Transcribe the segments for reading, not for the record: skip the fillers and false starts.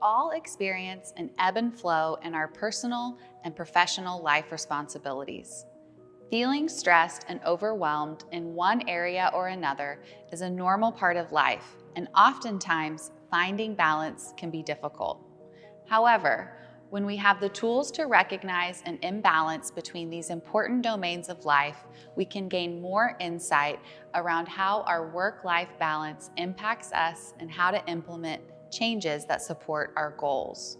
all experience an ebb and flow in our personal and professional life responsibilities. Feeling stressed and overwhelmed in one area or another is a normal part of life, and oftentimes finding balance can be difficult. However, when we have the tools to recognize an imbalance between these important domains of life, we can gain more insight around how our work-life balance impacts us and how to implement changes that support our goals.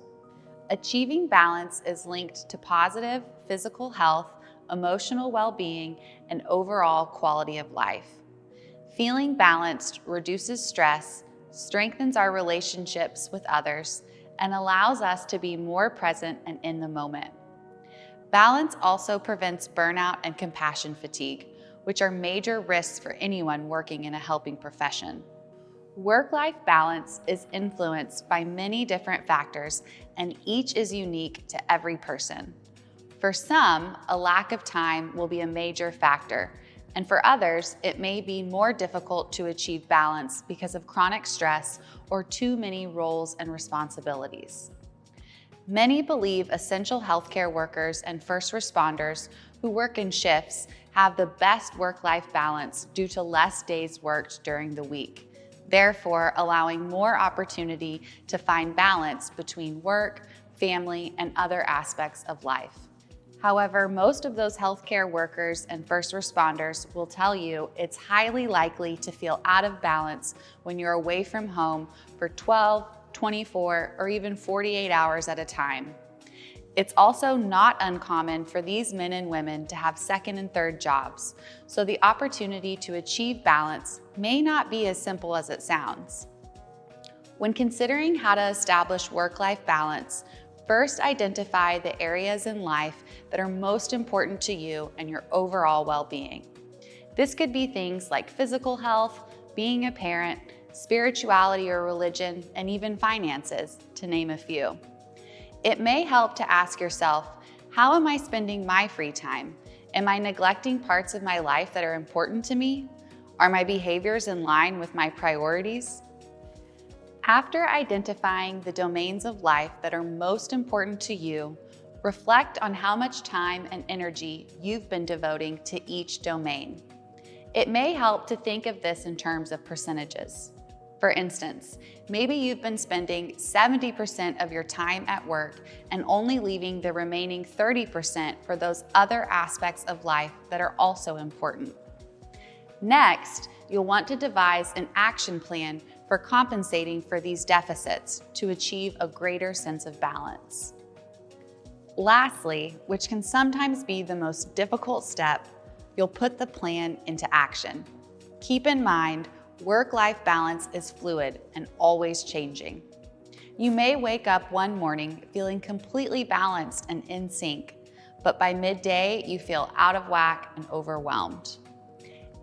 Achieving balance is linked to positive physical health, emotional well-being, and overall quality of life. Feeling balanced reduces stress, strengthens our relationships with others, and allows us to be more present and in the moment. Balance also prevents burnout and compassion fatigue, which are major risks for anyone working in a helping profession. Work-life balance is influenced by many different factors, and each is unique to every person. For some, a lack of time will be a major factor, and for others, it may be more difficult to achieve balance because of chronic stress or too many roles and responsibilities. Many believe essential healthcare workers and first responders who work in shifts have the best work-life balance due to less days worked during the week, therefore allowing more opportunity to find balance between work, family, and other aspects of life. However, most of those healthcare workers and first responders will tell you it's highly likely to feel out of balance when you're away from home for 12, 24, or even 48 hours at a time. It's also not uncommon for these men and women to have second and third jobs, so the opportunity to achieve balance may not be as simple as it sounds. When considering how to establish work-life balance, first identify the areas in life that are most important to you and your overall well-being. This could be things like physical health, being a parent, spirituality or religion, and even finances, to name a few. It may help to ask yourself, how am I spending my free time? Am I neglecting parts of my life that are important to me? Are my behaviors in line with my priorities? After identifying the domains of life that are most important to you, reflect on how much time and energy you've been devoting to each domain. It may help to think of this in terms of percentages. For instance, maybe you've been spending 70% of your time at work and only leaving the remaining 30% for those other aspects of life that are also important. Next, you'll want to devise an action plan for compensating for these deficits to achieve a greater sense of balance. Lastly, which can sometimes be the most difficult step, you'll put the plan into action. Keep in mind, work-life balance is fluid and always changing. You may wake up one morning feeling completely balanced and in sync, but by midday you feel out of whack and overwhelmed.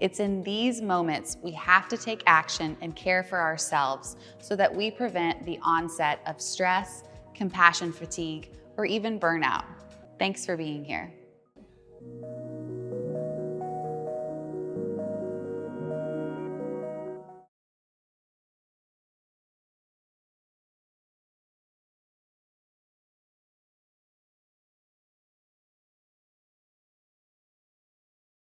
It's in these moments we have to take action and care for ourselves so that we prevent the onset of stress, compassion fatigue, or even burnout. Thanks for being here.